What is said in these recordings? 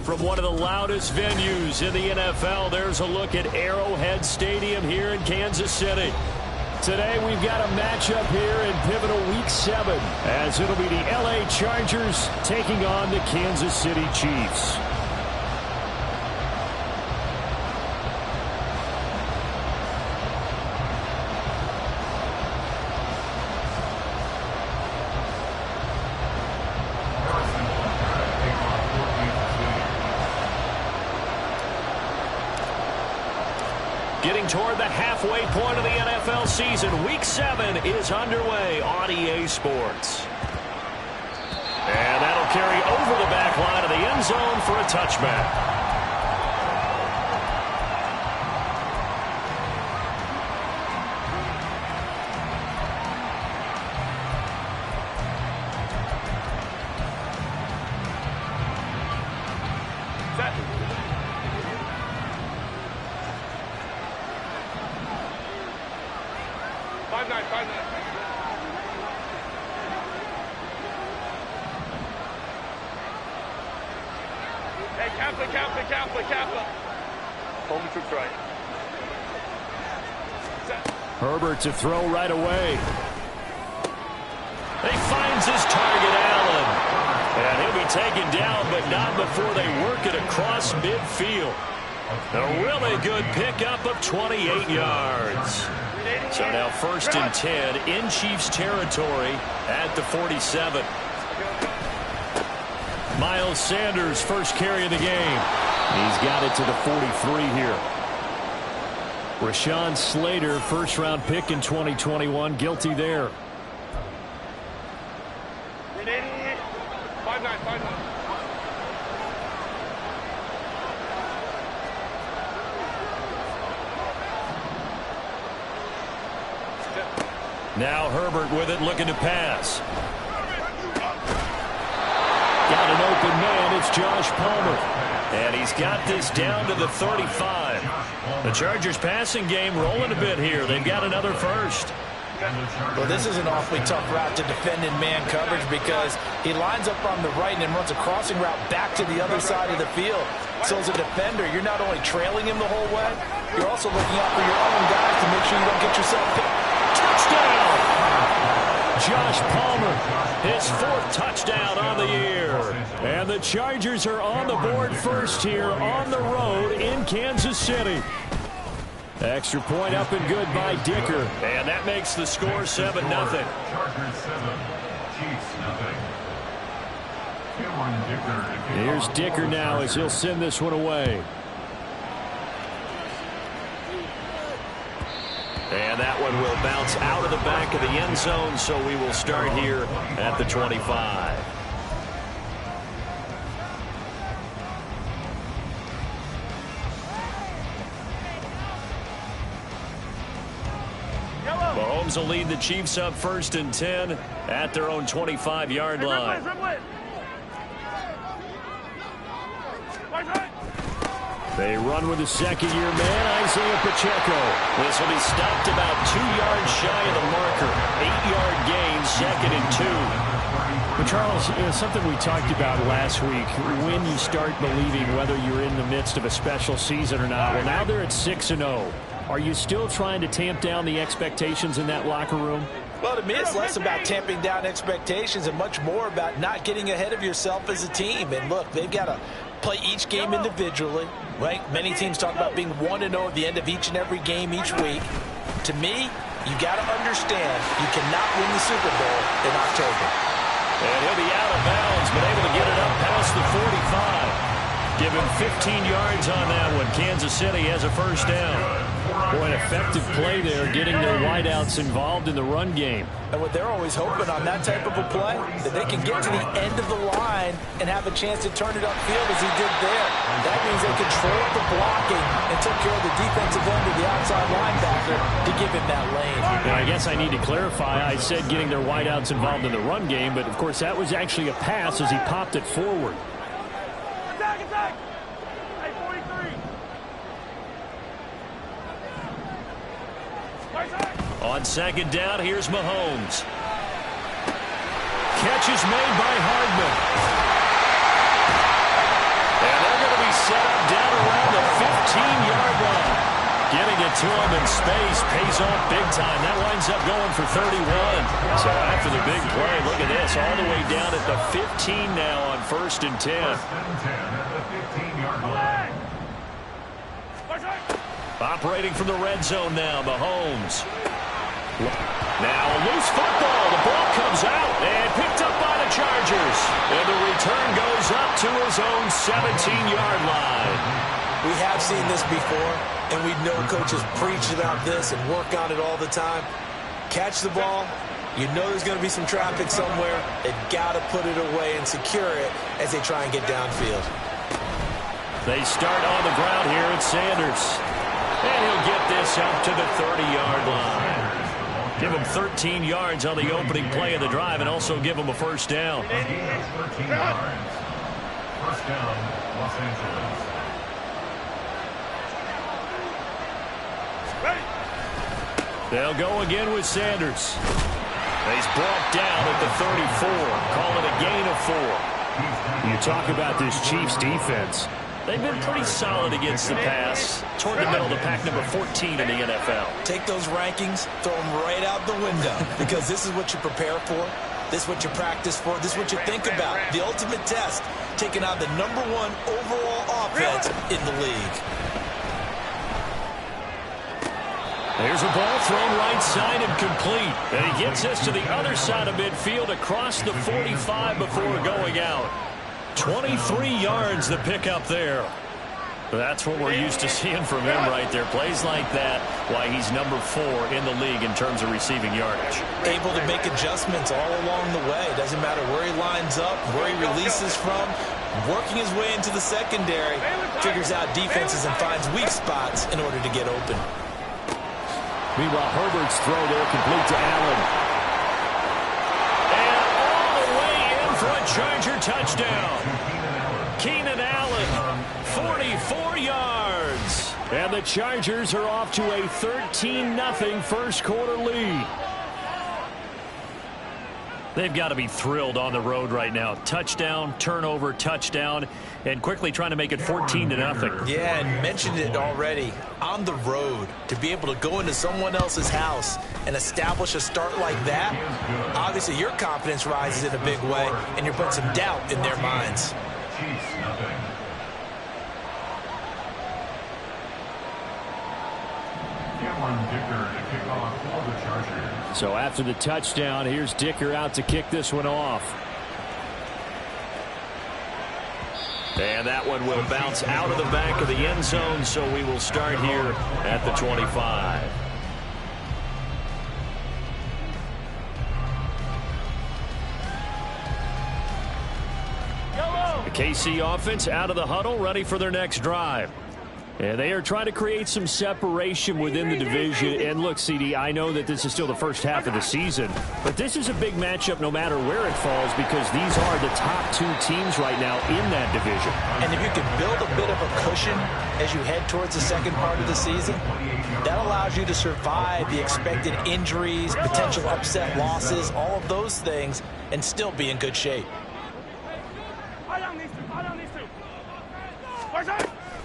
From one of the loudest venues in the NFL, there's a look at Arrowhead Stadium here in Kansas City. Today we've got a matchup here in pivotal Week 7, as it'll be the LA Chargers taking on the Kansas City Chiefs. Getting toward the halfway point of the NFL season, Week 7 is underway on EA Sports. And that'll carry over the back line of the end zone for a touchback. Herbert to throw right away. He finds his target, Allen. And he'll be taken down, but not before they work it across midfield. A really good pickup of 28 yards. So now 1st and 10 in Chiefs territory at the 47. Miles Sanders, first carry of the game. He's got it to the 43 here. Rashawn Slater, first-round pick in 2021, guilty there. Now Herbert with it, looking to pass. Got an open man. It's Josh Palmer. And he's got this down to the 35. The Chargers passing game rolling a bit here. They've got another first. Well, this is an awfully tough route to defend in man coverage because he lines up on the right and then runs a crossing route back to the other side of the field. So as a defender, you're not only trailing him the whole way, you're also looking out for your own guys to make sure you don't get yourself picked. Touchdown! Josh Palmer, his 4th touchdown on the year. And the Chargers are on the board first here on the road in Kansas City. Extra point up and good by Dicker. And that makes the score 7-0. Chargers 7, Chiefs 0. Here's Dicker now as he'll send this one away. And that one will bounce out of the back of the end zone, so we will start here at the 25. Mahomes will lead the Chiefs up 1st and 10 at their own 25-yard line. They run with the second-year man, Isaiah Pacheco. This will be stopped about 2 yards shy of the marker. 8-yard gain, 2nd and 2. But Charles, something we talked about last week, when you start believing whether you're in the midst of a special season or not. Well, now they're at 6-0. Are you still trying to tamp down the expectations in that locker room? Well, to me, it's less about tamping down expectations and much more about not getting ahead of yourself as a team. And look, they've got to play each game individually, right? Many teams talk about being 1-0 at the end of each and every game each week. To me, you got to understand you cannot win the Super Bowl in October. And he'll be out of bounds, but able to get it up past the 45. Give him 15 yards on that one. Kansas City has a first down. Boy, an effective play there, getting their wideouts involved in the run game. And what they're always hoping on that type of a play, that they can get to the end of the line and have a chance to turn it upfield as he did there. That means they controlled the blocking and took care of the defensive end of the outside linebacker to give him that lane. And I guess I need to clarify, I said getting their wideouts involved in the run game, but of course that was actually a pass as he popped it forward. Attack, attack! Hey, 43! On second down, here's Mahomes. Catch is made by Hardman. And they're going to be set up down around the 15-yard line. Getting it to him in space pays off big time. That winds up going for 31. So after the big play, look at this, all the way down at the 15 now on 1st and 10. Operating from the red zone now, Mahomes. Now a loose football. The ball comes out and picked up by the Chargers. And the return goes up to his own 17-yard line. We have seen this before, and we know coaches preach about this and work on it all the time. Catch the ball. You know there's going to be some traffic somewhere. They've got to put it away and secure it as they try and get downfield. They start on the ground here at Sanders. And he'll get this up to the 30-yard line. Give him 13 yards on the opening play of the drive and also give him a first down. 13 yards. First down, Los Angeles. They'll go again with Sanders. He's brought down at the 34. Call it a gain of 4. You talk about this Chiefs defense. They've been pretty solid against the pass. Toward the middle of the pack, number 14 in the NFL. Take those rankings, throw them right out the window, because this is what you prepare for. This is what you practice for. This is what you think about. The ultimate test, taking on the #1 overall offense in the league. There's a ball thrown right side and complete. And he gets us to the other side of midfield across the 45 before going out. 23 yards the pickup there. That's what we're used to seeing from him right there. Plays like that, why he's number 4 in the league in terms of receiving yardage. Able to make adjustments all along the way. Doesn't matter where he lines up, where he releases from. Working his way into the secondary, figures out defenses and finds weak spots in order to get open. Meanwhile, Herbert's throw there complete to Allen. And all the way in for a Charger touchdown. Keenan Allen, 44 yards. And the Chargers are off to a 13-0 first quarter lead. They've got to be thrilled on the road right now. Touchdown, turnover, touchdown, and quickly trying to make it 14-0. Yeah, and mentioned it already. On the road, to be able to go into someone else's house and establish a start like that, obviously your confidence rises in a big way, and you're putting some doubt in their minds. Chiefs, nothing. Cameron Dicker to kick off for the Chargers. So after the touchdown, here's Dicker out to kick this one off. And that one will bounce out of the back of the end zone, so we will start here at the 25. The KC offense out of the huddle, ready for their next drive. And they are trying to create some separation within the division. And look, CD, I know that this is still the first half of the season, but this is a big matchup no matter where it falls, because these are the top 2 teams right now in that division. And if you can build a bit of a cushion as you head towards the second part of the season, that allows you to survive the expected injuries, potential upset losses, all of those things, and still be in good shape.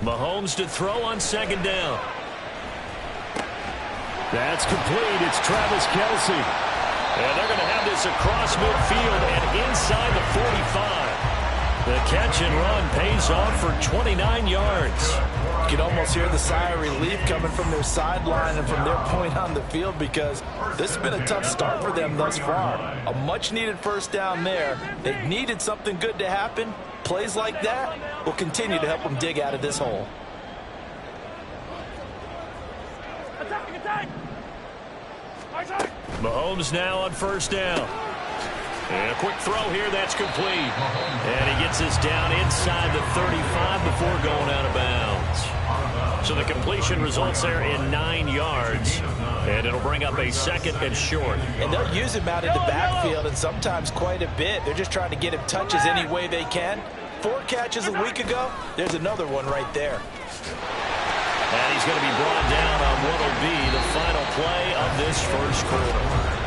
Mahomes to throw on second down. That's complete. It's Travis Kelce. And they're going to have this across midfield and inside the 45. The catch and run pays off for 29 yards. You can almost hear the sigh of relief coming from their sideline and from their point on the field, because this has been a tough start for them thus far. A much-needed first down there. They needed something good to happen. Plays like that will continue to help them dig out of this hole. Attack, attack! Attack! Mahomes now on first down. And a quick throw here, that's complete. And he gets us down inside the 35 before going out of bounds. So the completion results there in 9 yards. And it'll bring up a second and short. And they'll use him out in the backfield, and sometimes quite a bit. They're just trying to get him touches any way they can. 4 catches a week ago. There's another one right there. And he's going to be brought down on what will be the final play of this first quarter.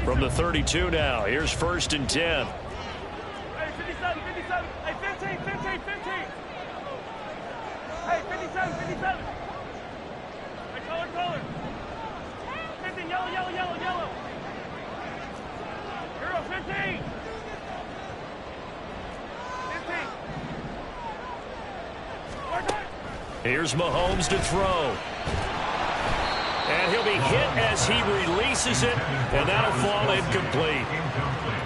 From the 32 now, here's first and 10. Hey, 57, 57. Hey, 15, 15, 15. Hey, 57, 57. Hey, color. 15, yellow, yellow, yellow, yellow. Hero, 15. 15. Here's Mahomes to throw. And he'll be hit as he releases it, and that'll fall incomplete.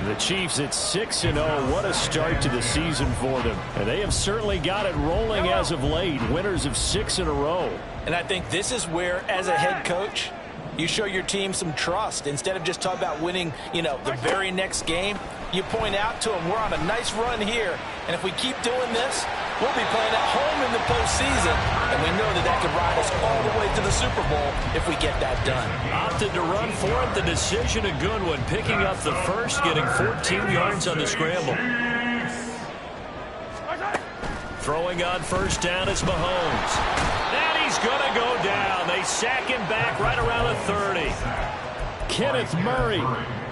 The Chiefs at 6-0. What a start to the season for them. And they have certainly got it rolling as of late. Winners of 6 in a row. And I think this is where, as a head coach, you show your team some trust. Instead of just talking about winning, the very next game, you point out to them, we're on a nice run here. And if we keep doing this, we'll be playing at home in the postseason. And we know that could ride us all the way to the Super Bowl if we get that done. Opted to run for it. The decision a good one. Picking up the first, getting 14 yards on the scramble. Throwing on first down is Mahomes. And he's going to go down. They sack him back right around the 30. Kenneth Murray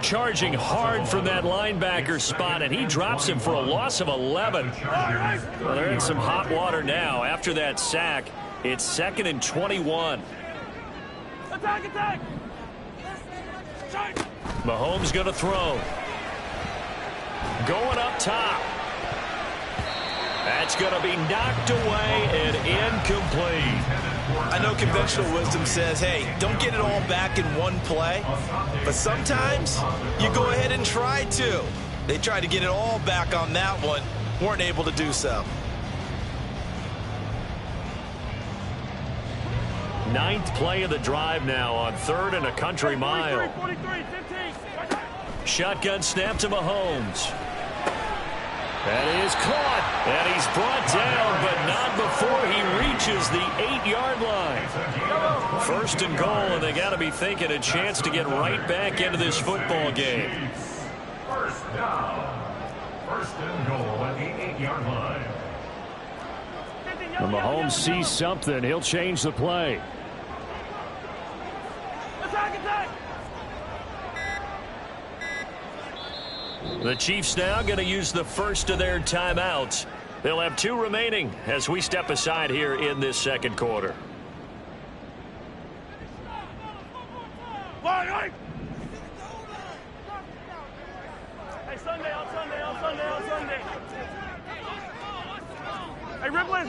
charging hard from that linebacker spot, and he drops him for a loss of 11. Well, they're in some hot water now. After that sack, it's 2nd and 21. Attack! Mahomes going to throw. Going up top. That's going to be knocked away and incomplete. I know conventional wisdom says, hey, don't get it all back in one play. But sometimes you go ahead and try to. They tried to get it all back on that one. Weren't able to do so. 9th play of the drive now on 3rd and a country mile. 43, 15. Shotgun snap to Mahomes. That is caught, and he's brought down, but not before he reaches the 8-yard line. First and goal, and they got to be thinking a chance to get right back into this football game. First down. First and goal at the 8-yard line. When Mahomes sees something, he'll change the play. Attack! The Chiefs now going to use the first of their timeouts. They'll have 2 remaining as we step aside here in this second quarter. Hey, Sunday. Hey, Ripley.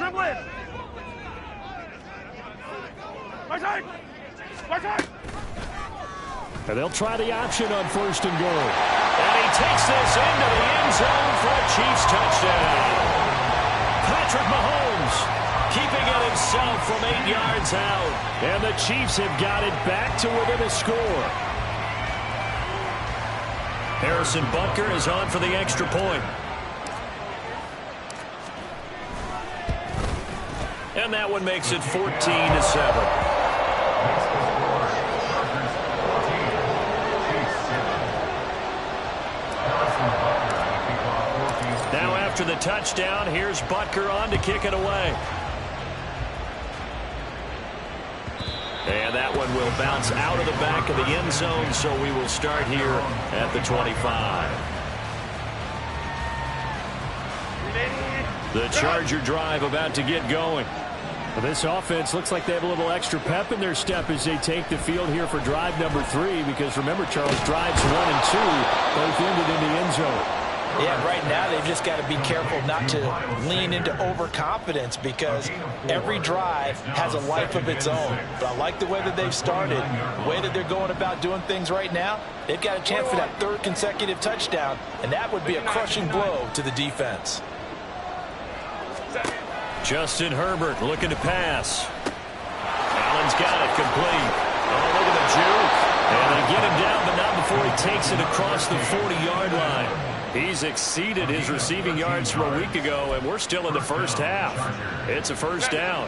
And they'll try the option on first and goal. And he takes this into the end zone for a Chiefs touchdown. Patrick Mahomes keeping it himself from 8 yards out. And the Chiefs have got it back to within a score. Harrison Butker is on for the extra point. And that one makes it 14-7. Now after the touchdown, here's Butker on to kick it away. And that one will bounce out of the back of the end zone, so we will start here at the 25. The Charger drive about to get going. Well, this offense looks like they have a little extra pep in their step as they take the field here for drive number 3, because remember, Charles, drives 1 and 2 both ended in the end zone. Yeah, right now they've just got to be careful not to lean into overconfidence because every drive has a life of its own. But I like the way that they've started, the way that they're going about doing things right now. They've got a chance for that third consecutive touchdown, and that would be a crushing blow to the defense. Justin Herbert looking to pass. Allen's got it complete. Oh, look at the juke. And they get him down, but not before he takes it across the 40-yard line. He's exceeded his receiving yards from a week ago, and we're still in the first half. It's a first down.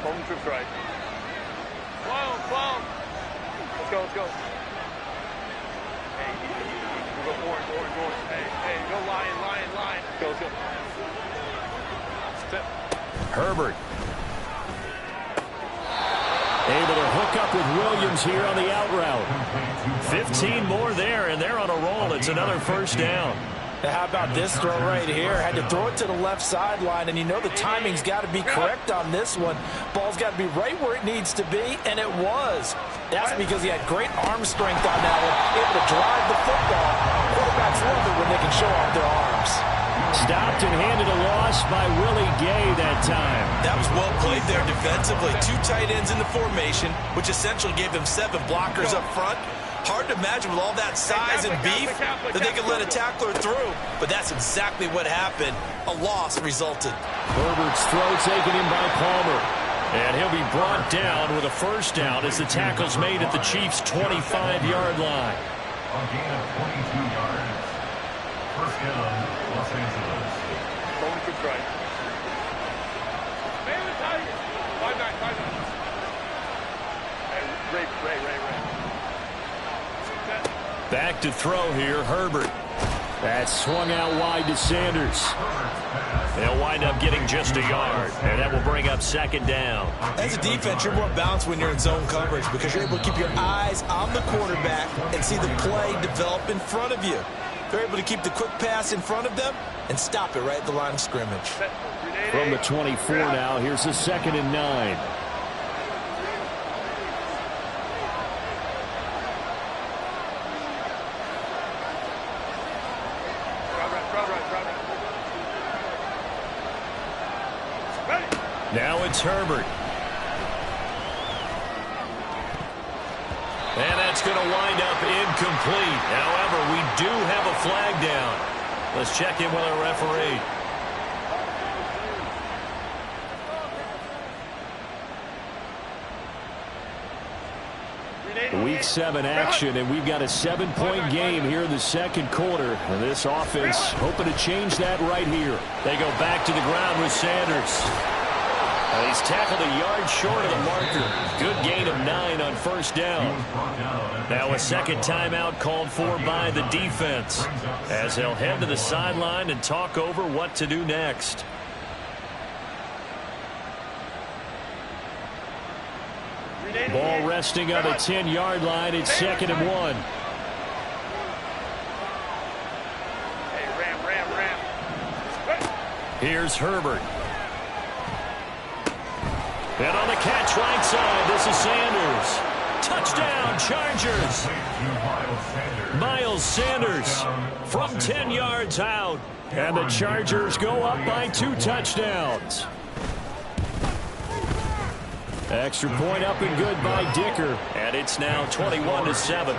Home troops right. 12. Let's go. Hey, we'll go orange. Hey, go lion. Go. Sit. Herbert. Able to hook up with Williams here on the out route. 15 more there, and they're on a roll. It's another first down. Now, how about this throw right here? Had to throw it to the left sideline, and you know the timing's got to be correct on this one. Ball's got to be right where it needs to be, and it was. That's because he had great arm strength on that one, able to drive the football. Quarterbacks love it when they can show off their arms. Stopped and handed a loss by Willie Gay that time. That was well played there defensively. 2 tight ends in the formation, which essentially gave them 7 blockers up front. Hard to imagine with all that size and beef that they could let a tackler through, but that's exactly what happened. A loss resulted. Herbert's throw taken in by Palmer. And he'll be brought down with a first down as the tackle's made at the Chiefs' 25-yard line. A gain of 22 yards. First down, Los Angeles. Home troops right. Man the Tigers. 5-9. Hey, Ray. Back to throw here, Herbert. That's swung out wide to Sanders. They'll wind up getting just a yard, and that will bring up second down. As a defense, you're more balanced when you're in zone coverage because you're able to keep your eyes on the quarterback and see the play develop in front of you. They're able to keep the quick pass in front of them and stop it right at the line of scrimmage. From the 24 now, here's a 2nd and 9. Now it's Herbert. And that's going to wind up incomplete. However, we do have a flag down. Let's check in with our referee. Week 7 action, and we've got a 7-point game here in the second quarter. And this offense hoping to change that right here. They go back to the ground with Sanders. He's tackled a yard short of the marker. Good gain of 9 on first down. Now a second timeout called for by the defense as they'll head to the sideline and talk over what to do next. Ball resting on the 10-yard line. It's 2nd and 1. Hey, ram. Here's Herbert. And on the catch right side, this is Sanders. Touchdown, Chargers. Miles Sanders from 10 yards out. And the Chargers go up by 2 touchdowns. Extra point up and good by Dicker. And it's now 21-7.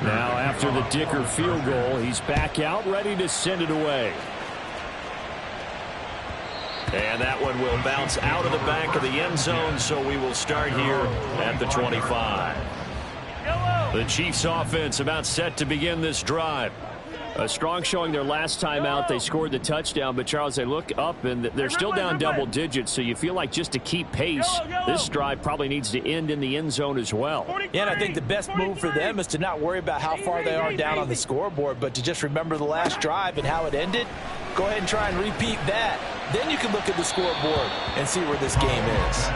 Now after the Dicker field goal, he's back out, ready to send it away. And that one will bounce out of the back of the end zone, so we will start here at the 25. The Chiefs offense about set to begin this drive. A strong showing their last time out. They scored the touchdown, but Charles, they look up and they're still down double digits, so you feel like just to keep pace, this drive probably needs to end in the end zone as well. Yeah, and I think the best move for them is to not worry about how far they are down on the scoreboard, but to just remember the last drive and how it ended. Go ahead and try and repeat that. Then you can look at the scoreboard and see where this game is.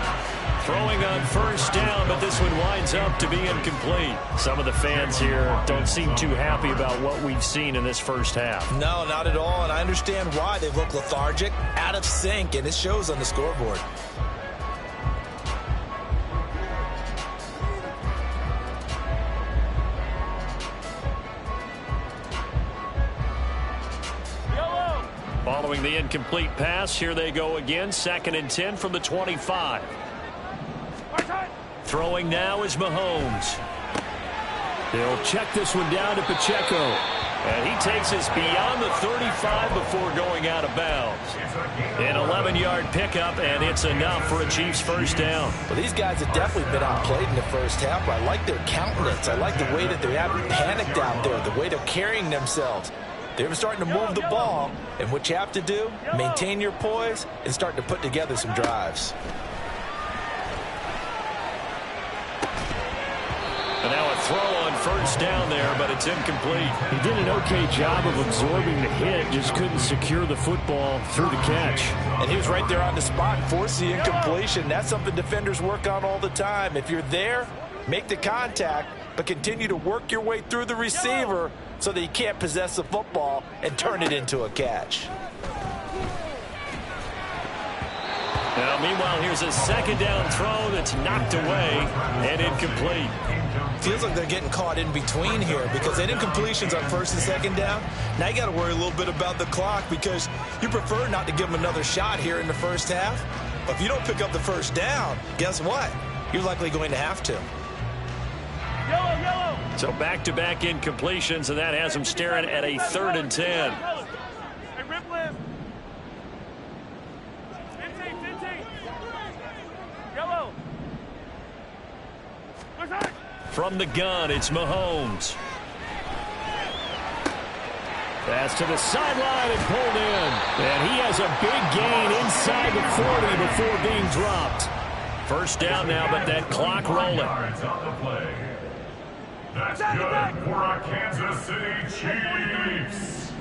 Throwing on first down, but this one winds up to be incomplete. Some of the fans here don't seem too happy about what we've seen in this first half. No, not at all, and I understand why. They look lethargic, out of sync, and it shows on the scoreboard. following the incomplete pass. Here they go again. 2nd and 10 from the 25. Throwing now is Mahomes. They'll check this one down to Pacheco. And he takes us beyond the 35 before going out of bounds. An 11-yard pickup, and it's enough for a Chiefs first down. Well, these guys have definitely been outplayed in the first half, but I like their countenance. I like the way that they're having panicked out there, the way they're carrying themselves. They're starting to move the ball, and what you have to do, maintain your poise and start to put together some drives. And now a throw on first down there, but it's incomplete. He did an okay job of absorbing the hit, just couldn't secure the football through the catch. And he was right there on the spot, forced the incompletion. That's something defenders work on all the time. If you're there, make the contact, but continue to work your way through the receiver so that he can't possess the football and turn it into a catch. Now, meanwhile, here's a 2nd down throw that's knocked away and incomplete. Feels like they're getting caught in between here because they did completions on 1st and 2nd down. Now you got to worry a little bit about the clock because you prefer not to give them another shot here in the first half. But if you don't pick up the first down, guess what? You're likely going to have to. Yellow, yellow. So back-to-back incompletions, and that has them staring at a 3rd and 10. Hey, rip left. 15. Yellow. What's that? From the gun, it's Mahomes. Pass to the sideline and pulled in. And he has a big gain inside the 40 before being dropped. First down now, but that clock rolling. Yards on the play. That's good for our Kansas City Chiefs.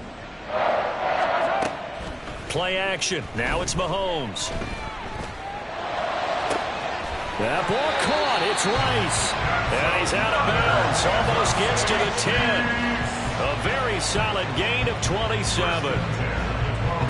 Play action. Now it's Mahomes. That ball caught. It's Rice. And he's out of bounds. Almost gets to the 10. A very solid gain of 27.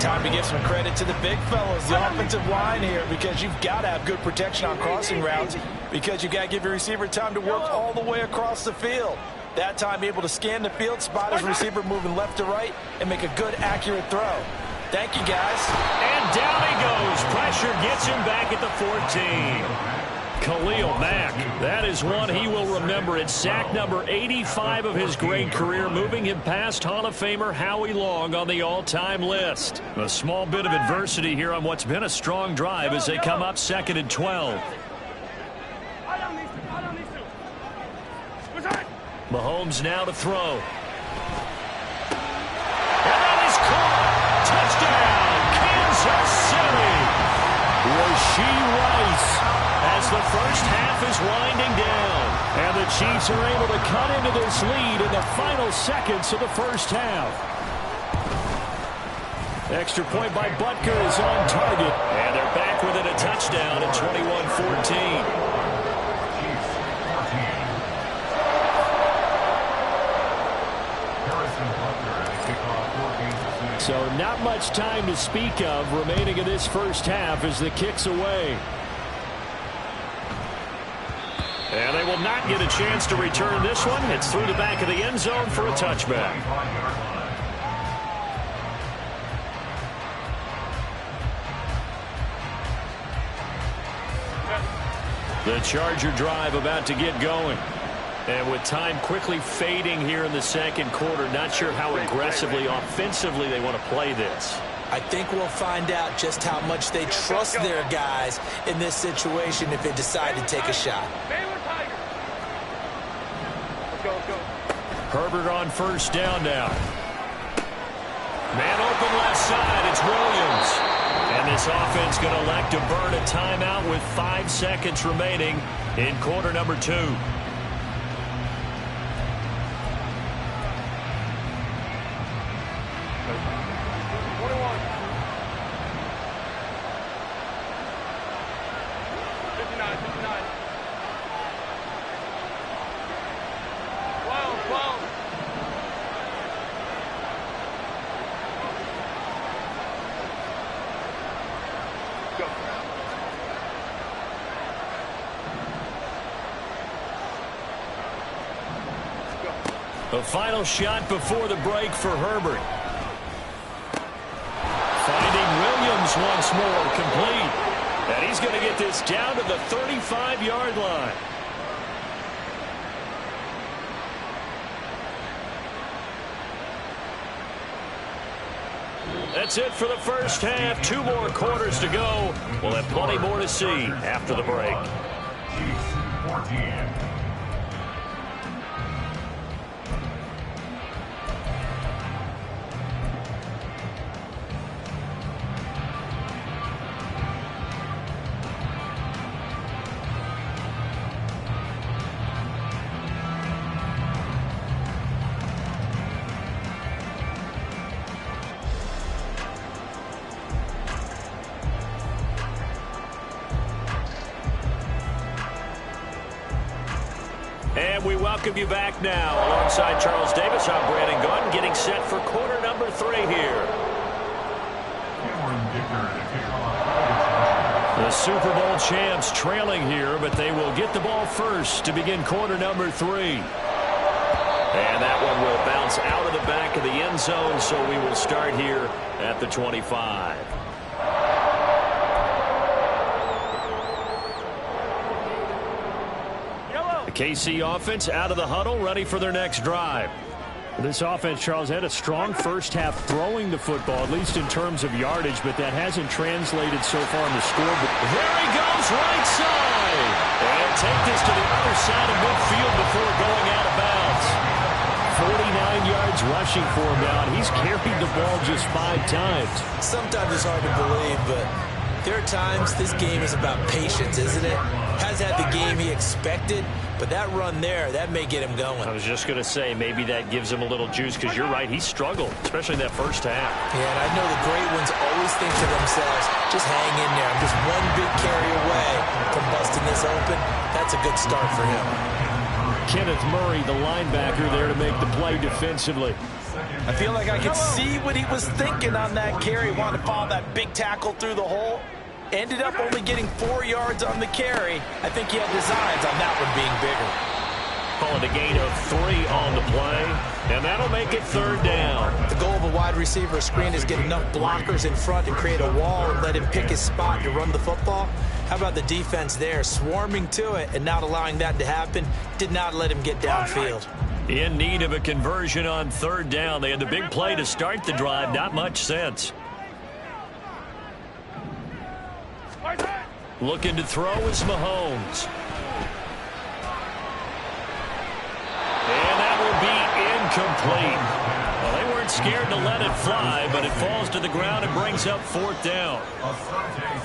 Time to give some credit to the big fellas, the offensive line here, because you've got to have good protection on crossing routes because you've got to give your receiver time to work all the way across the field. That time able to scan the field, spot his receiver moving left to right, and make a good, accurate throw. Thank you, guys. And down he goes. Pressure gets him back at the 14. Khalil Mack, that is one he will remember. It's sack number 85 of his great career, moving him past Hall of Famer Howie Long on the all-time list. A small bit of adversity here on what's been a strong drive as they come up 2nd and 12. Mahomes now to throw. And that is caught. Touchdown, Kansas City. Rashee Rice. As the first half is winding down. And the Chiefs are able to cut into this lead in the final seconds of the first half. Extra point by Butker is on target. And they're back within a touchdown at 21-14. So not much time to speak of remaining in this first half as the kick's away. And they will not get a chance to return this one. It's through the back of the end zone for a touchback. The Charger drive about to get going. And with time quickly fading here in the second quarter, not sure how aggressively, offensively they want to play this. I think we'll find out just how much they trust their guys in this situation if they decide to take a shot. Herbert on first down now. Man open left side, it's Williams. And this offense going to elect to burn a timeout with 5 seconds remaining in quarter number 2. A final shot before the break for Herbert. once more, complete. And he's going to get this down to the 35-yard line. That's it for the first half. 2 more quarters to go. We'll have plenty more to see after the break. And we welcome you back now. Alongside Charles Davis, I'm Brandon Gaudin, getting set for quarter number 3 here. The Super Bowl champs trailing here, but they will get the ball first to begin quarter number 3. And that one will bounce out of the back of the end zone, so we will start here at the 25. KC offense out of the huddle, ready for their next drive. This offense, Charles, had a strong first half throwing the football, at least in terms of yardage, but that hasn't translated so far in the scoreboard. There he goes, right side. And take this to the other side of midfield before going out of bounds. 49 yards rushing for him now, and he's carried the ball just 5 times. Sometimes it's hard to believe, but there are times this game is about patience, isn't it? Has had the game he expected, but that run there, that may get him going. I was just going to say, maybe that gives him a little juice, because you're right, he struggled, especially in that first half. Yeah, and I know the great ones always think to themselves, just hang in there. I'm just one big carry away from busting this open. That's a good start for him. Kenneth Murray, the linebacker, there to make the play defensively. I feel like I could see what he was thinking on that carry. Wanted to follow that big tackle through the hole. Ended up only getting 4 yards on the carry. I think he had designs on that one being bigger. Calling a gain of 3 on the play, and that'll make it 3rd down. The goal of a wide receiver screen is get enough blockers in front to create a wall and let him pick his spot to run the football. How about the defense there, swarming to it and not allowing that to happen? Did not let him get downfield. In need of a conversion on 3rd down. They had the big play to start the drive. Not much sense. Looking to throw is Mahomes. And that will be incomplete. Well, they weren't scared to let it fly, but it falls to the ground and brings up 4th down.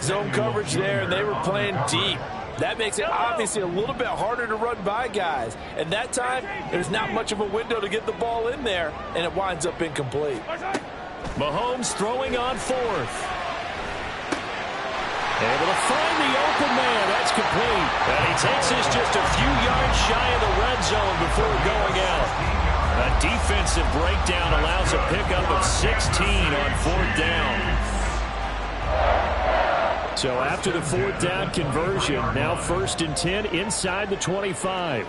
Zone coverage there, and they were playing deep. That makes it obviously a little bit harder to run by guys. And that time, there's not much of a window to get the ball in there, and it winds up incomplete. Mahomes throwing on 4th. Able to find the open man. That's complete. And he takes this just a few yards shy of the red zone before going out. A defensive breakdown allows a pickup of 16 on 4th down. So after the 4th down conversion, now 1st and 10 inside the 25.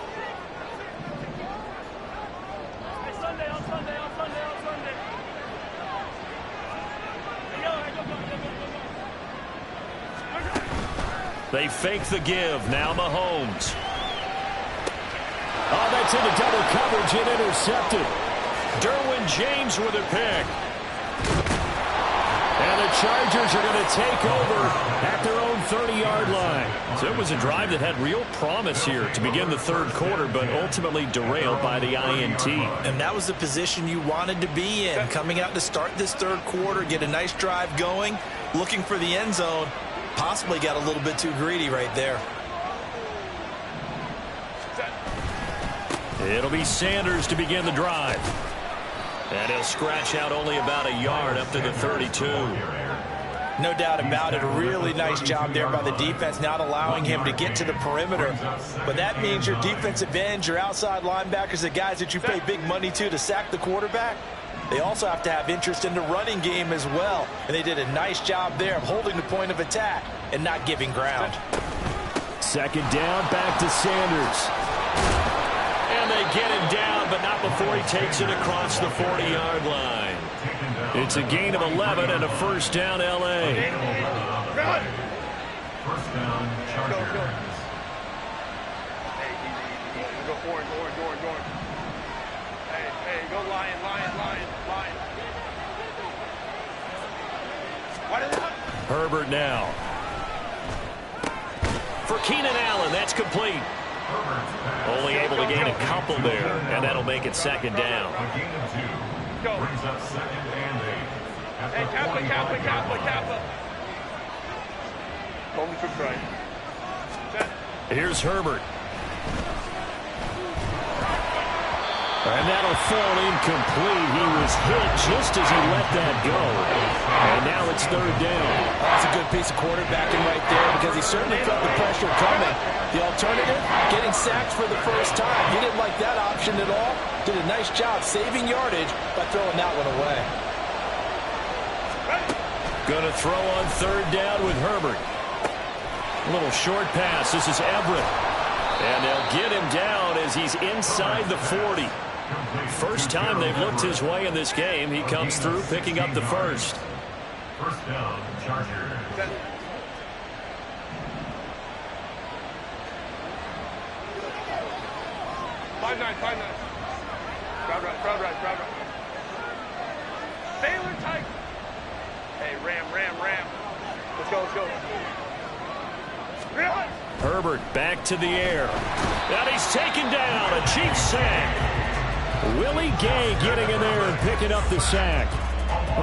They fake the give. Now Mahomes. Oh, that's into double coverage and intercepted. Derwin James with a pick. And the Chargers are going to take over at their own 30-yard line. So it was a drive that had real promise here to begin the 3rd quarter, but ultimately derailed by the INT. And that was the position you wanted to be in. Coming out to start this 3rd quarter, get a nice drive going, looking for the end zone. Possibly got a little bit too greedy right there. It'll be Sanders to begin the drive. And he'll scratch out only about a yard up to the 32. No doubt about it. A really nice job there by the defense, not allowing him to get to the perimeter. But that means your defensive ends, your outside linebackers, the guys that you pay big money to sack the quarterback, they also have to have interest in the running game as well. And they did a nice job there of holding the point of attack and not giving ground. 2nd down, back to Sanders. And they get him down, but not before he takes it across the 40-yard line. It's a gain of 11 and a first down, L.A. First down, Chargers. Hey, go orange. Hey, go lion. Why did it? Herbert now. For Keenan Allen, that's complete. Only able to gain a couple there, and that'll make it second down. A gain of 2. Go. Brings up 2nd and 8. Hey, Kappa. Only for try. Here's Herbert. And that'll fall incomplete. He was hit just as he let that go. And now it's third down. That's a good piece of quarterbacking right there because he certainly felt the pressure coming. The alternative, getting sacked for the first time. He didn't like that option at all. Did a nice job saving yardage by throwing that one away. Going to throw on third down with Herbert. A little short pass. This is Everett. And they'll get him down as he's inside the 40. First time they've looked his way in this game. He comes through picking up the first. First down, Chargers. 5-9. Crowd right. Baylor tight. Hey, Ram. Let's go. Run. Herbert back to the air. And he's taken down. A cheap sack. Willie Gay getting in there and picking up the sack.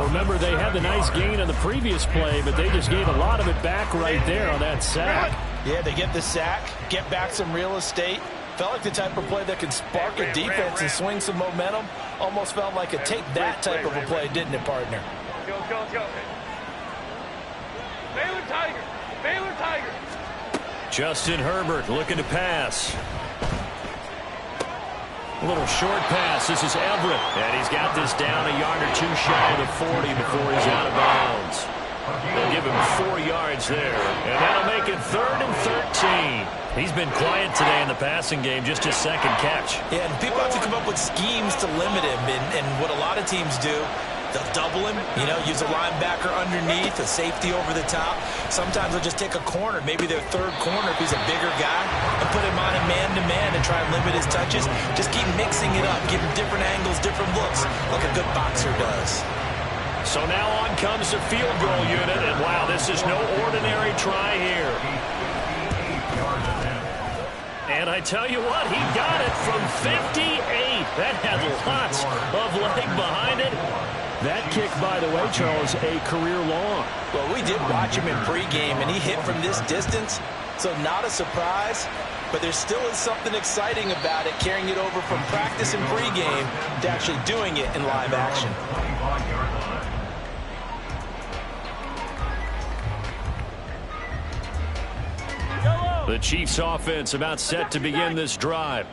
Remember, they had the nice gain on the previous play, but they just gave a lot of it back right there on that sack. Yeah, they get the sack, get back some real estate. Felt like the type of play that could spark a defense and swing some momentum. Almost felt like a take that type of a play, didn't it, partner? Let's go. Baylor Tiger. Justin Herbert looking to pass. A little short pass. This is Everett. And he's got this down a yard or two shy of the 40 before he's out of bounds. They'll give him 4 yards there. And that'll make it 3rd and 13. He's been quiet today in the passing game, just his second catch. Yeah, and people have to come up with schemes to limit him. And what a lot of teams do, they'll double him, use a linebacker underneath, a safety over the top. Sometimes they'll just take a corner, maybe their third corner if he's a bigger guy, and put him on a man-to-man and try and limit his touches. Just keep mixing it up, give him different angles, different looks, like a good boxer does. So now on comes the field goal unit, and wow, this is no ordinary try here. And I tell you what, he got it from 58. That had lots of leg behind it. That kick, by the way, Charles, a career long. Well, we did watch him in pregame, and he hit from this distance, so not a surprise. But there still is something exciting about it, carrying it over from practice and pregame to actually doing it in live action. The Chiefs offense about set to begin this drive.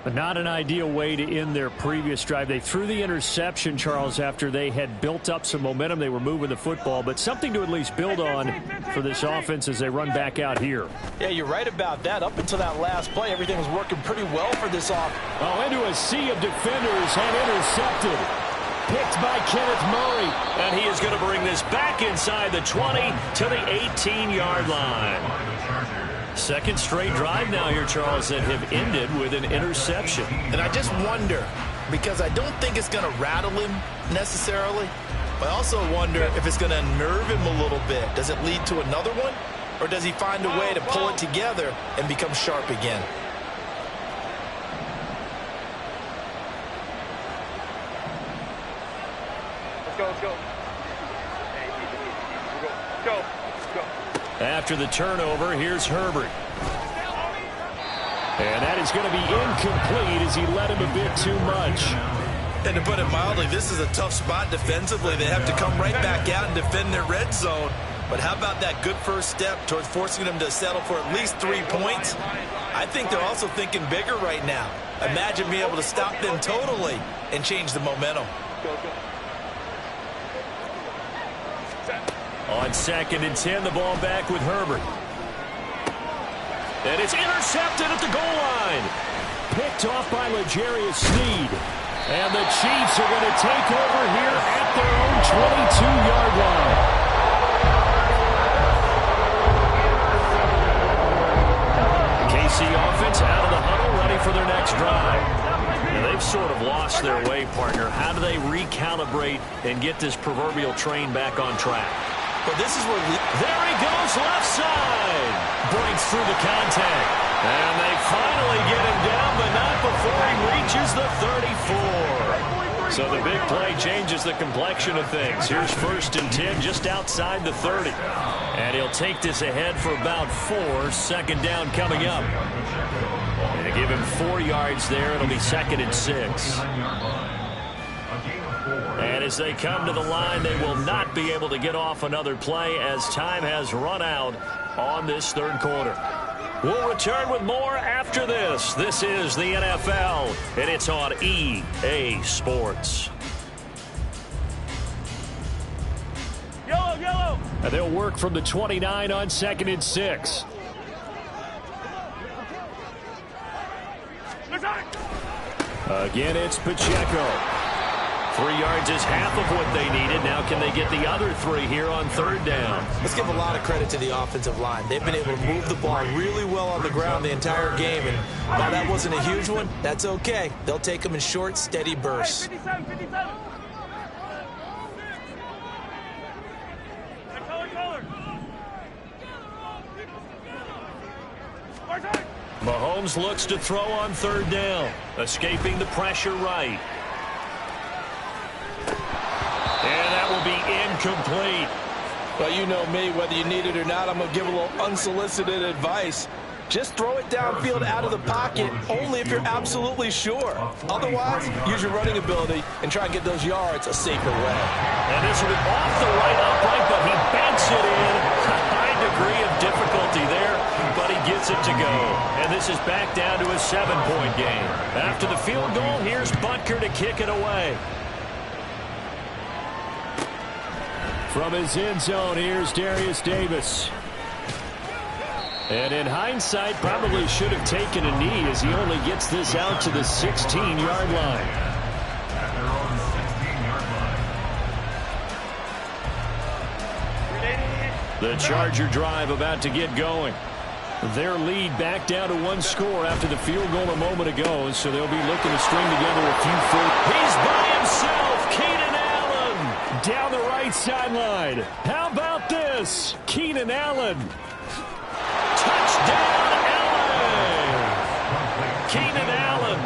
But not an ideal way to end their previous drive. They threw the interception, Charles, after they had built up some momentum. They were moving the football, but something to at least build on for this offense as they run back out here. Yeah, you're right about that. Up until that last play, everything was working pretty well for this offense. Oh, into a sea of defenders and intercepted. Picked by Kenneth Murray. And he is going to bring this back inside the 20 to the 18-yard line. Second straight drive now here, Charles, that have ended with an interception. And I just wonder, because I don't think it's going to rattle him necessarily, but I also wonder if it's going to unnerve him a little bit. Does it lead to another one? Or does he find a way to pull it together and become sharp again? Let's go. Go. After the turnover, here's Herbert. And that is going to be incomplete as he let him a bit too much. And to put it mildly, this is a tough spot defensively. They have to come right back out and defend their red zone. But how about that good first step towards forcing them to settle for at least 3 points? I think they're also thinking bigger right now. Imagine being able to stop them totally and change the momentum. Go. On 2nd and 10, the ball back with Herbert. And it's intercepted at the goal line. Picked off by L'Jarius Sneed. And the Chiefs are going to take over here at their own 22-yard line. KC offense out of the huddle, ready for their next drive. And they've sort of lost their way, partner. How do they recalibrate and get this proverbial train back on track? Well, this is where there he goes, left side. Breaks through the contact. And they finally get him down, but not before he reaches the 34. So the big play changes the complexion of things. Here's 1st and 10 just outside the 30. And he'll take this ahead for about 4. 2nd down coming up. And to give him 4 yards there, it'll be 2nd and 6. And as they come to the line, they will not be able to get off another play as time has run out on this 3rd quarter. We'll return with more after this. This is the NFL, and it's on EA Sports. Yellow, yellow. And they'll work from the 29 on 2nd and 6. Again, it's Pacheco. 3 yards is half of what they needed. Now can they get the other 3 here on 3rd down? Let's give a lot of credit to the offensive line. They've been able to move the ball really well on the ground the entire game. And while that wasn't a huge one, that's okay. They'll take them in short, steady bursts. 57, 57. Color. Mahomes looks to throw on 3rd down. Escaping the pressure right. And that will be incomplete. Well, you know me, whether you need it or not, I'm going to give a little unsolicited advice. Just throw it downfield out of the pocket, only if you're absolutely sure. Otherwise, use your running ability and try and get those yards a safer way. And this will be off the right upright, but he banks it in. A high degree of difficulty there, but he gets it to go. And this is back down to a 7-point game. After the field goal, here's Butker to kick it away. From his end zone, here's Darius Davis. And in hindsight, probably should have taken a knee as he only gets this out to the 16-yard line. The Charger drive about to get going. Their lead back down to 1 score after the field goal a moment ago, so they'll be looking to string together a few He's by himself, Keenan Allen, down the right sideline. How about this? Keenan Allen. Touchdown, Allen! Keenan Allen,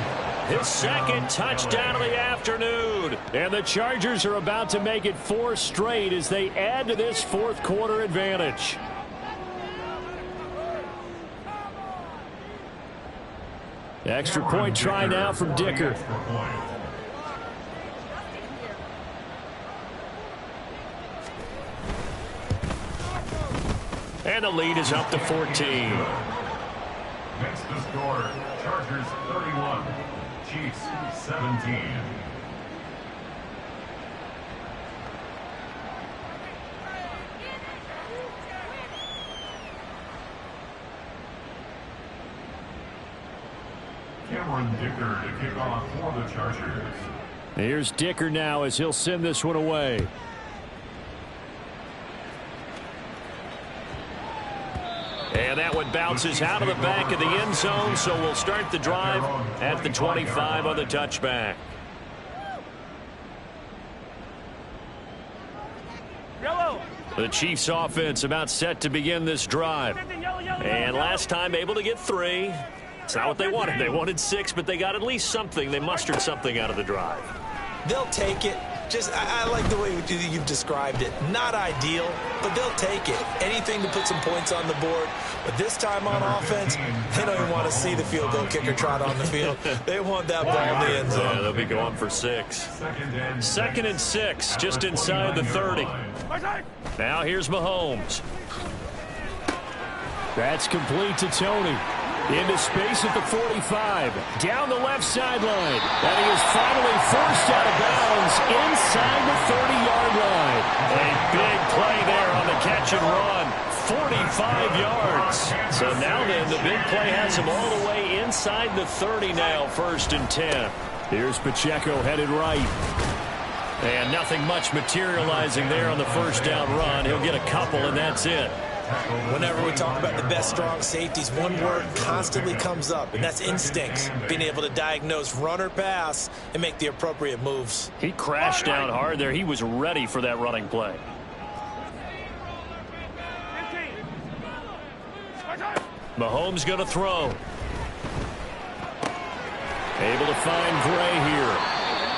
his 2nd touchdown of the afternoon. And the Chargers are about to make it 4 straight as they add to this 4th quarter advantage. Extra point try now from Dicker. And the lead is up to 14. Makes the score, Chargers 31, Chiefs 17. Cameron Dicker to kick off for the Chargers. Here's Dicker now as he'll send this one away. And that one bounces out of the back of the end zone, so we'll start the drive at the 25 on the touchback. Yellow. The Chiefs offense about set to begin this drive. And last time able to get 3. It's not what they wanted. They wanted 6, but they got at least something. They mustered something out of the drive. They'll take it. I like the way you've described it. Not ideal, but they'll take it. Anything to put some points on the board. But this time on offense, they don't even want to see the field goal kicker trot on the field. They want that ball in the end zone. Yeah, they'll be going for 6. 2nd and 6, just inside the 30. Now here's Mahomes. That's complete to Tony. Into space at the 45. Down the left sideline. And he is finally forced out of bounds inside the 30-yard line. A big play there on the catch and run. 45 yards. So now then, the big play has him all the way inside the 30 now, 1st and 10. Here's Pacheco headed right. And nothing much materializing there on the first down run. He'll get a couple, and that's it. Whenever we talk about the best strong safeties, one word constantly comes up, and that's instincts. Being able to diagnose run or pass and make the appropriate moves. He crashed down hard there. He was ready for that running play. Mahomes going to throw. Able to find Gray here.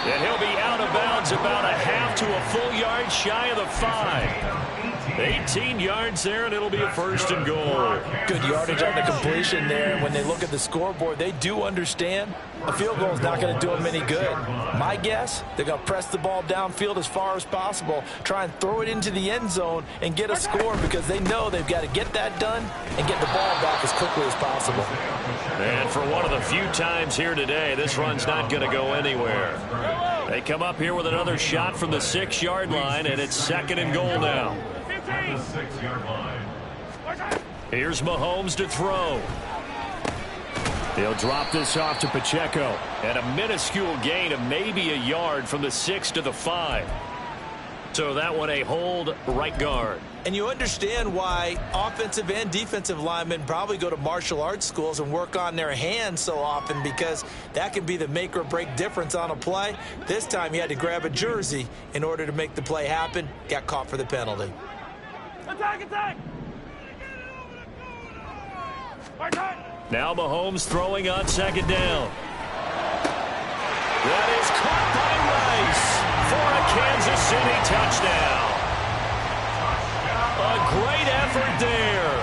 And he'll be out of bounds about a half to a full yard shy of the 5. 18 yards there, and it'll be a first and goal. Good yardage on the completion there. When they look at the scoreboard, they do understand a field goal is not going to do them any good. My guess, they're going to press the ball downfield as far as possible, try and throw it into the end zone and get a score because they know they've got to get that done and get the ball back as quickly as possible. And for one of the few times here today, this run's not going to go anywhere. They come up here with another shot from the 6-yard line, and it's second and goal now. The 6-yard line. Here's Mahomes to throw. He'll drop this off to Pacheco. And a minuscule gain of maybe a yard from the 6 to the 5. So that one a hold right guard. And you understand why offensive and defensive linemen probably go to martial arts schools and work on their hands so often, because that can be the make or break difference on a play. This time he had to grab a jersey in order to make the play happen. Got caught for the penalty. Attack, attack! Now Mahomes throwing on second down. That is caught by Rice for a Kansas City touchdown. A great effort there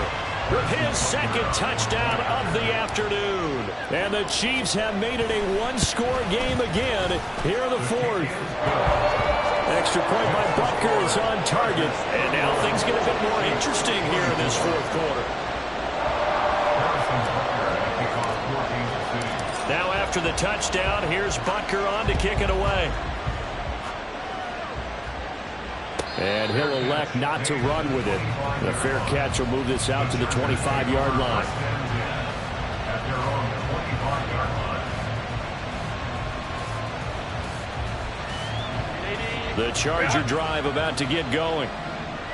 with his second touchdown of the afternoon. And the Chiefs have made it a one-score game again here in the fourth. Extra point by Butker is on target. And now things get a bit more interesting here in this fourth quarter. Now after the touchdown, here's Butker on to kick it away. And he'll elect not to run with it. The fair catch will move this out to the 25-yard line. The Charger drive about to get going.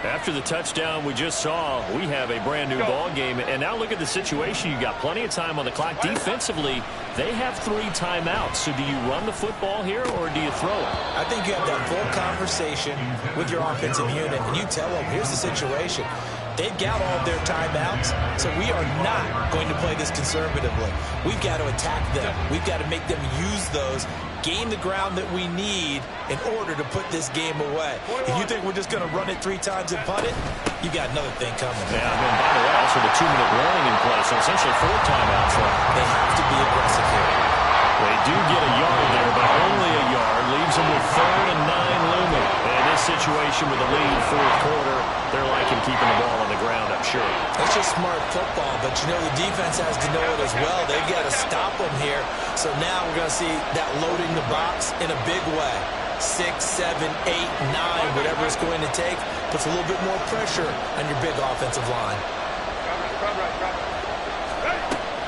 After the touchdown we just saw, we have a brand new ball game. And now look at the situation. You got plenty of time on the clock. Defensively, they have 3 timeouts. So do you run the football here or do you throw it? I think you have that full conversation with your offensive unit, and you tell them, here's the situation. They've got all of their timeouts, so we are not going to play this conservatively. We've got to attack them. We've got to make them use those, gain the ground that we need in order to put this game away. If you think we're just going to run it 3 times and punt it, you got another thing coming. Yeah, I mean, by the way, also the 2-minute warning in place, so essentially 4 timeouts left. They have to be aggressive here. They do get a yard there, but only a yard. Leaves them with 3rd and 9 looming. And in this situation with the lead, fourth quarter, they're liking keeping the ball on the ground, I'm sure. It's just smart football, but you know the defense has to know it as well. They've got to stop them here. So now we're going to see that loading the box in a big way. 6, 7, 8, 9, whatever it's going to take, puts a little bit more pressure on your big offensive line.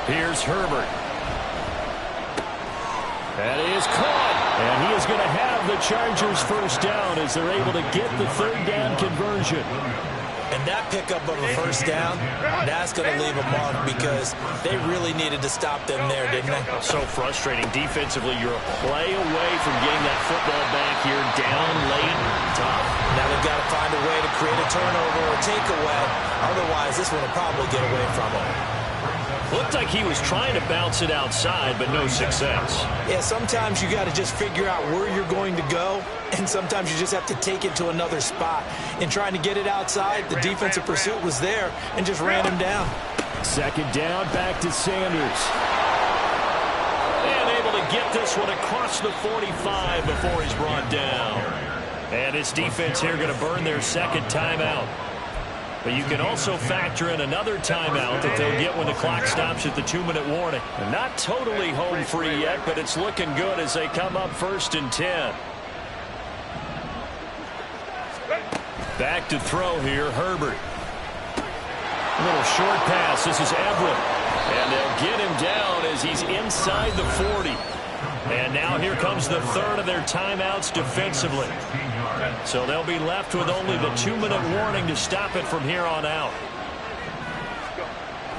Here's Herbert. That is caught. And he is going to have the Chargers first down as they're able to get the 3rd down conversion. And that pickup of a first down, that's going to leave a mark because they really needed to stop them there, didn't they? So frustrating. Defensively, you're a play away from getting that football back here down late. Tough. Now they've got to find a way to create a turnover or takeaway. Otherwise, this one will probably get away from them. Looked like he was trying to bounce it outside, but no success. Yeah, sometimes you got to just figure out where you're going to go, and sometimes you just have to take it to another spot. In trying to get it outside, the defensive pursuit was there and just ran him down. Second down, back to Sanders. And able to get this one across the 45 before he's brought down. And his defense here going to burn their second timeout. But you can also factor in another timeout that they'll get when the clock stops at the 2-minute warning. And not totally home free yet, but it's looking good as they come up 1st and 10. Back to throw here, Herbert. A little short pass. This is Everett. And they'll get him down as he's inside the 40. And now here comes the third of their timeouts defensively. So they'll be left with only the 2-minute warning to stop it from here on out.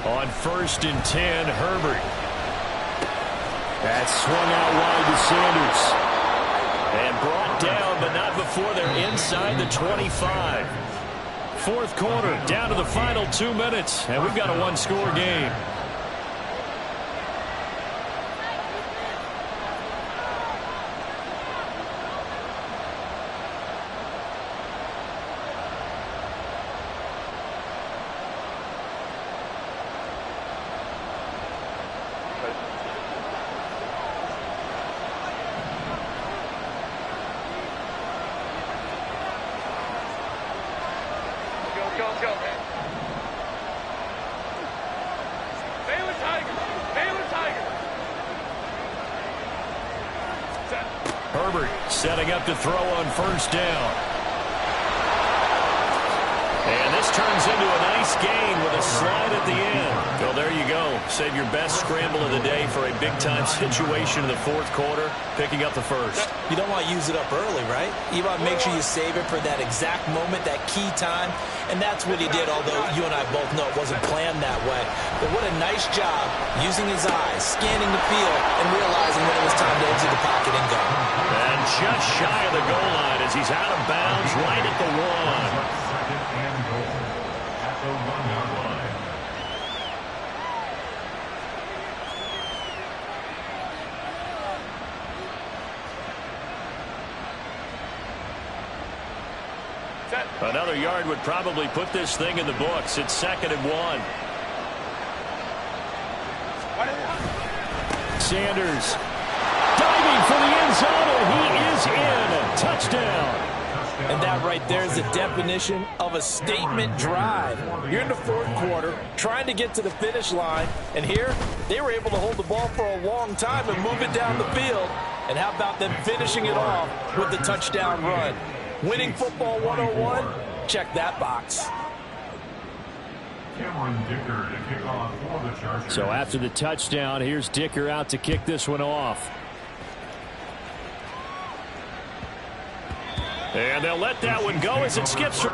On 1st and 10, Herbert. That's swung out wide to Sanders. And brought down, but not before they're inside the 25. Fourth quarter, down to the final 2 minutes, and we've got a one-score game. Herbert setting up to throw on 1st down. And this turns into a nice gain with a slide at the end. Well, there you go. Save your best scramble of the day for a big-time situation in the fourth quarter, picking up the first. You don't want to use it up early, right? You want to make sure you save it for that exact moment, that key time. And that's what he did, although you and I both know it wasn't planned that way. But what a nice job using his eyes, scanning the field, and realizing when it was time to exit the pocket and go. And just shy of the goal line as he's out of bounds right at the 1. Second and goal at the 1-yard line. Another yard would probably put this thing in the books. It's 2nd and 1. Sanders diving for the end zone, and he is in. Touchdown. And that right there is the definition of a statement drive. You're in the fourth quarter, trying to get to the finish line, and here they were able to hold the ball for a long time and move it down the field. And how about them finishing it off with the touchdown run? Winning football 101, check that box. Cameron Dicker to kick off for the Chargers. So after the touchdown, here's Dicker out to kick this one off. And they'll let that one go as it skips.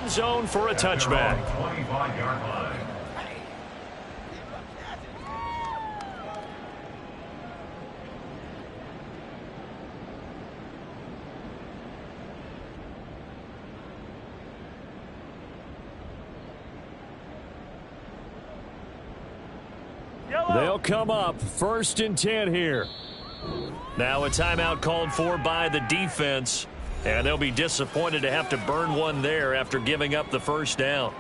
Zone for a touchback. 25-yard line. They'll come up 1st and 10 here. Now a timeout called for by the defense. And they'll be disappointed to have to burn one there after giving up the first down.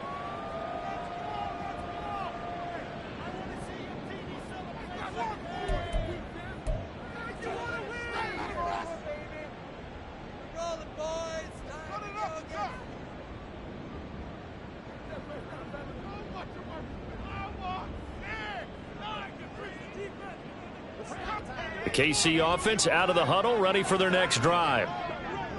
The KC offense out of the huddle, ready for their next drive.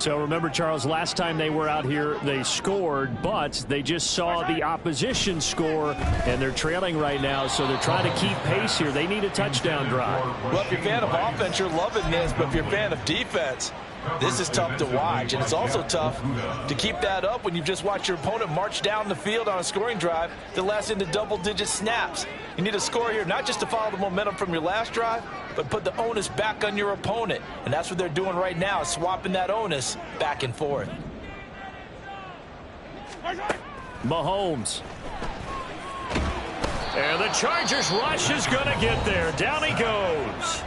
So remember, Charles, last time they were out here, they scored, but they just saw the opposition score, and they're trailing right now, so they're trying to keep pace here. They need a touchdown drive. Well, if you're a fan of offense, you're loving this, but if you're a fan of defense, this is tough to watch, and it's also tough to keep that up when you've just watched your opponent march down the field on a scoring drive that lasts into double-digit snaps. You need a score here, not just to follow the momentum from your last drive, but put the onus back on your opponent. And that's what they're doing right now, swapping that onus back and forth. Mahomes. And the Chargers rush is going to get there. Down he goes.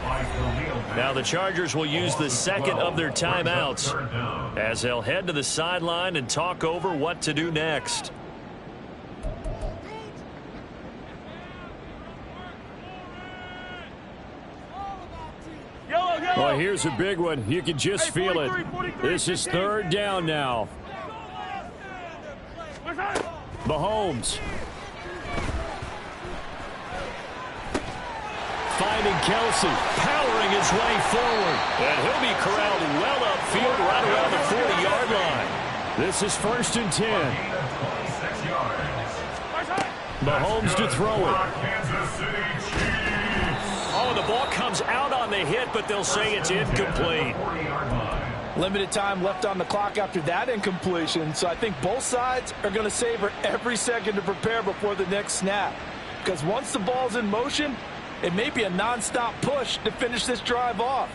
Now the Chargers will use the second of their timeouts as they'll head to the sideline and talk over what to do next. Yellow, yellow. Well, here's a big one. You can just feel it. This is third down now. Mahomes. Finding Kelsey, powering his way forward. And he'll be corralled well upfield right around the 40-yard line. This is 1st and 10. Mahomes to throw it. Oh, the ball comes out on the hit, but they'll say it's incomplete. Limited time left on the clock after that incompletion, so I think both sides are going to savor every second to prepare before the next snap. Because once the ball's in motion, it may be a nonstop push to finish this drive off.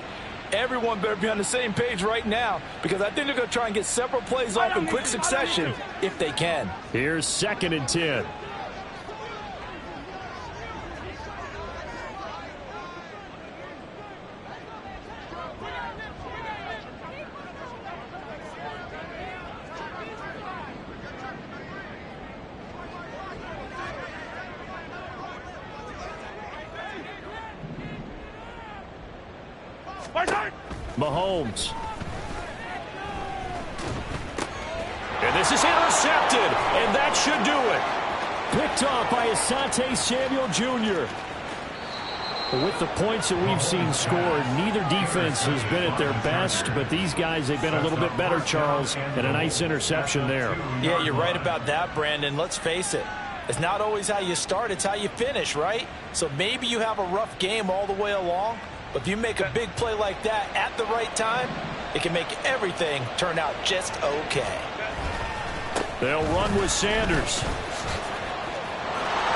Everyone better be on the same page right now, because I think they're going to try and get several plays off in quick succession if they can. Here's 2nd and 10. Mahomes. And this is intercepted, and that should do it. Picked off by Asante Samuel Jr. With the points that we've seen scored, neither defense has been at their best, but these guys, they've been a little bit better, Charles, and a nice interception there. Yeah, you're right about that, Brandon. Let's face it. It's not always how you start, it's how you finish, right? So maybe you have a rough game all the way along, but if you make a big play like that at the right time, it can make everything turn out just okay. They'll run with Sanders.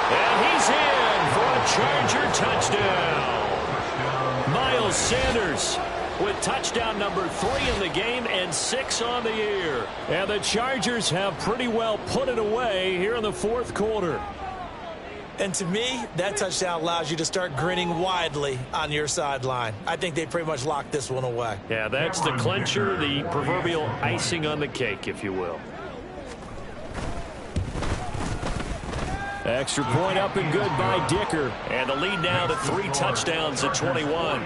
And he's in for a Charger touchdown. Miles Sanders with touchdown number 3 in the game and 6 on the year. And the Chargers have pretty well put it away here in the 4th quarter. And to me, that touchdown allows you to start grinning widely on your sideline. I think they pretty much locked this one away. Yeah, that's the clincher, the proverbial icing on the cake, if you will. Extra point up and good by Dicker. And the lead now to 3 touchdowns at 21.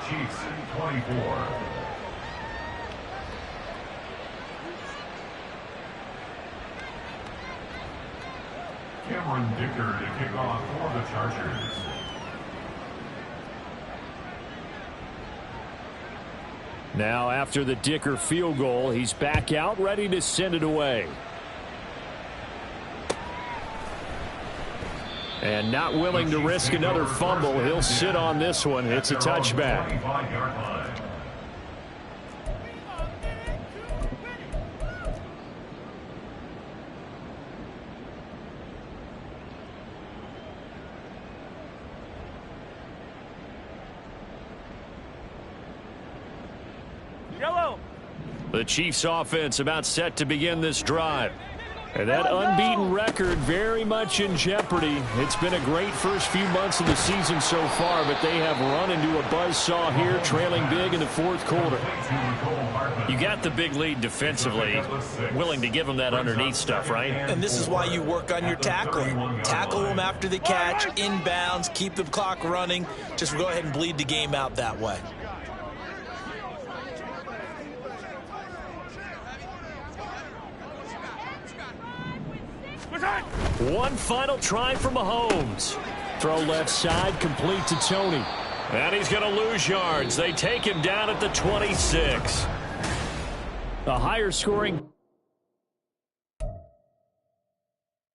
Chiefs 24. Cameron Dicker to kick off for the Chargers. Now after the Dicker field goal, he's back out ready to send it away. And not willing to risk another fumble. He'll sit on this one. It's a touchback. Yellow. The Chiefs offense about set to begin this drive. And that unbeaten record very much in jeopardy. It's been a great first few months of the season so far, but they have run into a buzzsaw here, trailing big in the 4th quarter. You got the big lead defensively, willing to give them that underneath stuff, right? And this is why you work on your tackling. Tackle them after the catch, inbounds, keep the clock running. Just go ahead and bleed the game out that way. One final try for Mahomes. Throw left side, complete to Tony. And he's going to lose yards. They take him down at the 26. A higher scoring